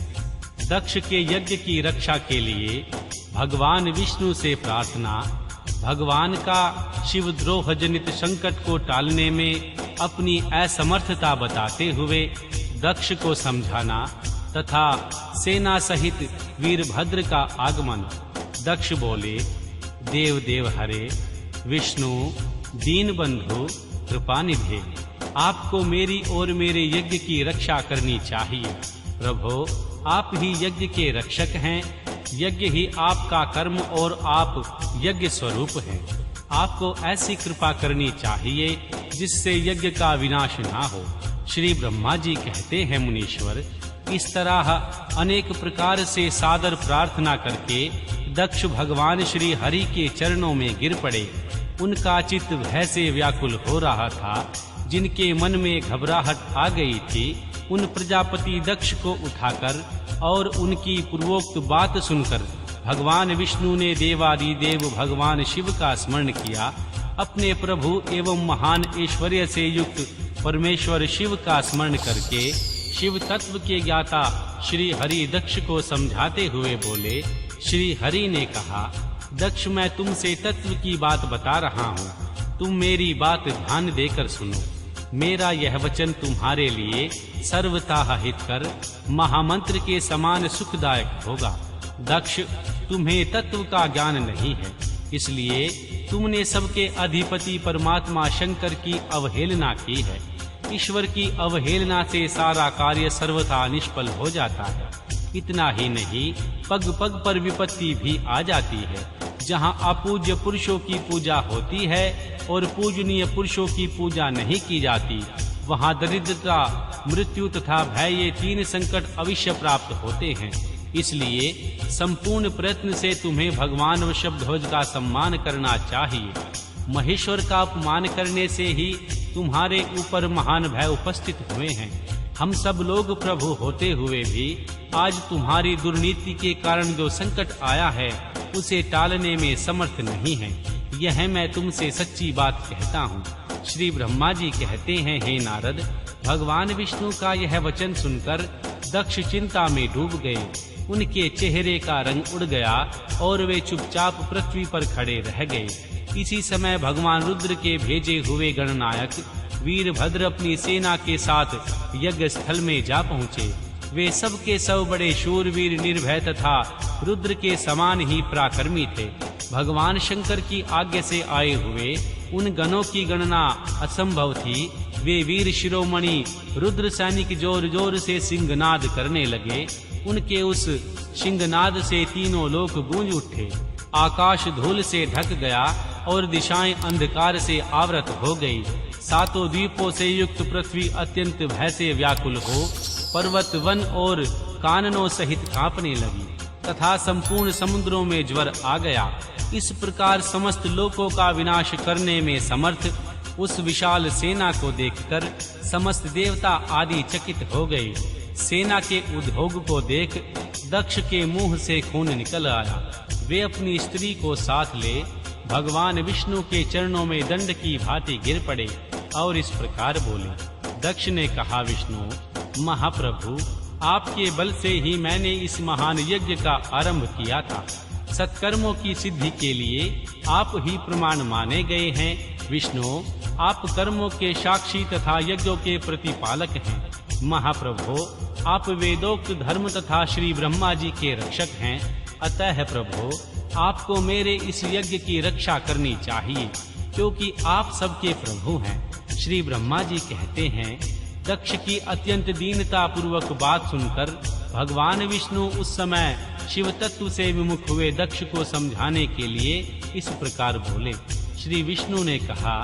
S1: दक्ष के यज्ञ की रक्षा के लिए भगवान विष्णु से प्रार्थना। भगवान का शिवद्रोह जनित संकट को टालने में अपनी असमर्थता बताते हुए दक्ष को समझाना तथा सेना सहित वीरभद्र का आगमन। दक्ष बोले, देव देव हरे विष्णु दीनबंधु कृपानिधे, आपको मेरी और मेरे यज्ञ की रक्षा करनी चाहिए। प्रभो, आप ही यज्ञ के रक्षक हैं। यज्ञ ही आपका कर्म और आप यज्ञ स्वरूप हैं। आपको ऐसी कृपा करनी चाहिए जिससे यज्ञ का विनाश ना हो। श्री ब्रह्मा जी कहते हैं, मुनीश्वर, इस तरह अनेक प्रकार से सादर प्रार्थना करके दक्ष भगवान श्री हरि के चरणों में गिर पड़े। उनका चित्त भय से व्याकुल हो रहा था। जिनके मन में घबराहट आ गई थी, उन प्रजापति दक्ष को उठाकर और उनकी पूर्वोक्त बात सुनकर भगवान विष्णु ने देवादि देव भगवान शिव का स्मरण किया। अपने प्रभु एवं महान ऐश्वर्य से युक्त परमेश्वर शिव का स्मरण करके शिव तत्व के ज्ञाता श्री हरि दक्ष को समझाते हुए बोले। श्री हरि ने कहा, दक्ष, मैं तुमसे तत्व की बात बता रहा हूँ, तुम मेरी बात ध्यान देकर सुनो। मेरा यह वचन तुम्हारे लिए सर्वथा हितकर महामंत्र के समान सुखदायक होगा। दक्ष, तुम्हें तत्व का ज्ञान नहीं है, इसलिए तुमने सबके अधिपति परमात्मा शंकर की अवहेलना की है। ईश्वर की अवहेलना से सारा कार्य सर्वथा निष्फल हो जाता है। इतना ही नहीं, पग पग पर विपत्ति भी आ जाती है। जहाँ अपूज्य पुरुषों की पूजा होती है और पूजनीय पुरुषों की पूजा नहीं की जाती, वहाँ दरिद्रता, मृत्यु तथा भय, ये तीन संकट अवश्य प्राप्त होते हैं। इसलिए संपूर्ण प्रयत्न से तुम्हें भगवान वृषभध्वज का सम्मान करना चाहिए। महेश्वर का अपमान करने से ही तुम्हारे ऊपर महान भय उपस्थित हुए हैं। हम सब लोग प्रभु होते हुए भी आज तुम्हारी दुर्नीति के कारण जो संकट आया है, उसे टालने में समर्थ नहीं है। यह मैं तुमसे सच्ची बात कहता हूँ। श्री ब्रह्मा जी कहते हैं, हे नारद, भगवान विष्णु का यह वचन सुनकर दक्ष चिंता में डूब गए। उनके चेहरे का रंग उड़ गया और वे चुपचाप पृथ्वी पर खड़े रह गए। इसी समय भगवान रुद्र के भेजे हुए गणनायक वीरभद्र अपनी सेना के साथ यज्ञ स्थल में जा पहुँचे। वे सब के सब बड़े शूरवीर, निर्भय तथा रुद्र के समान ही पराक्रमी थे। भगवान शंकर की आज्ञा से आए हुए उन गणों की गणना असंभव थी। वे वीर शिरोमणि रुद्र सैनिक जोर जोर से सिंहनाद करने लगे। उनके उस सिंहनाद से तीनों लोक गूंज उठे। आकाश धूल से ढक गया और दिशाएं अंधकार से आवृत हो गई। सातों द्वीपों से युक्त पृथ्वी अत्यंत भय से व्याकुल हो पर्वत, वन और काननों सहित कांपने लगी तथा संपूर्ण समुद्रों में ज्वर आ गया। इस प्रकार समस्त लोकों का विनाश करने में समर्थ उस विशाल सेना को देखकर समस्त देवता आदि चकित हो गए। सेना के उद्योग को देख दक्ष के मुंह से खून निकल आया। वे अपनी स्त्री को साथ ले भगवान विष्णु के चरणों में दंड की भांति गिर पड़े और इस प्रकार बोले। दक्ष ने कहा, विष्णु महाप्रभु, आपके बल से ही मैंने इस महान यज्ञ का आरंभ किया था। सत्कर्मों की सिद्धि के लिए आप ही प्रमाण माने गए हैं। विष्णु, आप कर्मों के साक्षी तथा यज्ञों के प्रतिपालक हैं। महाप्रभु, आप वेदोक्त धर्म तथा श्री ब्रह्मा जी के रक्षक हैं। अतः प्रभु, आपको मेरे इस यज्ञ की रक्षा करनी चाहिए, क्योंकि आप सबके प्रभु हैं। श्री ब्रह्मा जी कहते हैं, दक्ष की अत्यंत दीनता पूर्वक बात सुनकर भगवान विष्णु उस समय शिव तत्व से विमुख हुए दक्ष को समझाने के लिए इस प्रकार बोले। श्री विष्णु ने कहा,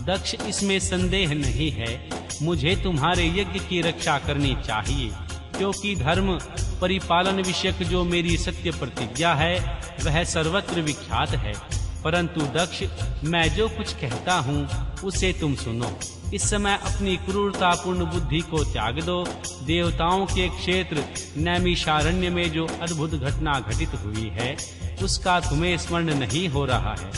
S1: दक्ष, इसमें संदेह नहीं है, मुझे तुम्हारे यज्ञ की रक्षा करनी चाहिए, क्योंकि धर्म परिपालन विषयक जो मेरी सत्य प्रतिज्ञा है वह सर्वत्र विख्यात है। परंतु दक्ष, मैं जो कुछ कहता हूँ उसे तुम सुनो। इस समय अपनी क्रूरतापूर्ण बुद्धि को त्याग दो। देवताओं के क्षेत्र नैमिषारण्य में जो अद्भुत घटना घटित हुई है उसका तुम्हें स्मरण नहीं हो रहा है।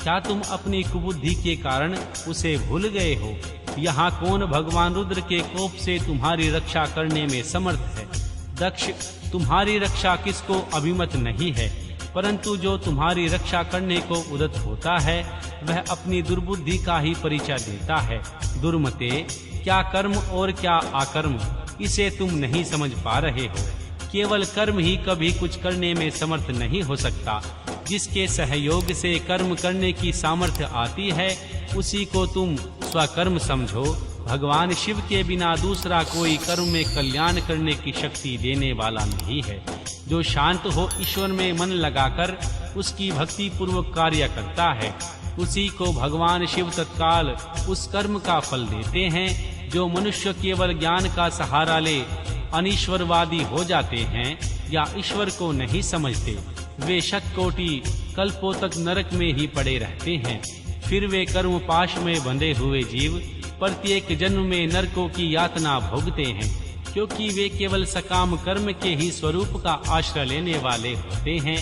S1: क्या तुम अपनी कुबुद्धि के कारण उसे भूल गए हो? यहाँ कौन भगवान रुद्र के कोप से तुम्हारी रक्षा करने में समर्थ है? दक्ष, तुम्हारी रक्षा किसको अभिमत नहीं है, परंतु जो तुम्हारी रक्षा करने को उद्यत होता है वह अपनी दुर्बुद्धि का ही परिचय देता है। दुर्मते, क्या कर्म और क्या आकर्म, इसे तुम नहीं समझ पा रहे हो। केवल कर्म ही कभी कुछ करने में समर्थ नहीं हो सकता। जिसके सहयोग से कर्म करने की सामर्थ्य आती है उसी को तुम स्वकर्म समझो। भगवान शिव के बिना दूसरा कोई कर्म में कल्याण करने की शक्ति देने वाला नहीं है। जो शांत हो ईश्वर में मन लगाकर उसकी भक्ति पूर्वक कार्य करता है उसी को भगवान शिव तत्काल उस कर्म का फल देते हैं। जो मनुष्य केवल ज्ञान का सहारा ले अनीश्वरवादी हो जाते हैं या ईश्वर को नहीं समझते, वे शतकोटि कल्पों तक नरक में ही पड़े रहते हैं। फिर वे कर्म पाश में बंधे हुए जीव प्रत्येक जन्म में नरकों की यातना भोगते हैं, क्योंकि वे केवल सकाम कर्म के ही स्वरूप का आश्रय लेने वाले होते हैं।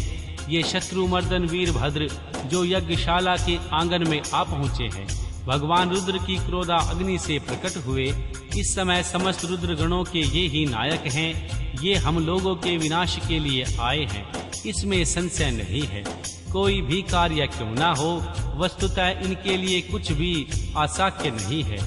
S1: ये शत्रुमर्दन वीरभद्र जो यज्ञशाला के आंगन में आ पहुँचे हैं, भगवान रुद्र की क्रोधा अग्नि से प्रकट हुए। इस समय समस्त रुद्र गणों के ये ही नायक हैं। ये हम लोगों के विनाश के लिए आए हैं, इसमें संशय नहीं है। कोई भी कार्य क्यों ना हो, वस्तुतः इनके लिए कुछ भी अशक्य नहीं है।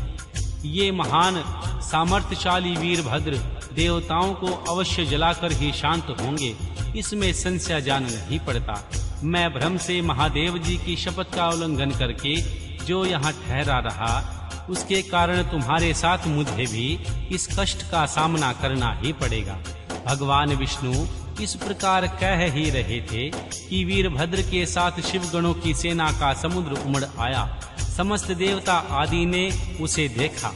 S1: ये महान सामर्थ्यशाली वीरभद्र देवताओं को अवश्य जलाकर ही शांत होंगे, इसमें संशय जान नहीं पड़ता। मैं भ्रम से महादेव जी की शपथ का उल्लंघन करके जो यहाँ ठहरा रहा, उसके कारण तुम्हारे साथ मुझे भी इस कष्ट का सामना करना ही पड़ेगा। भगवान विष्णु इस प्रकार कह ही रहे थे कि वीरभद्र के साथ शिवगणों की सेना का समुद्र उमड़ आया। समस्त देवता आदि ने उसे देखा।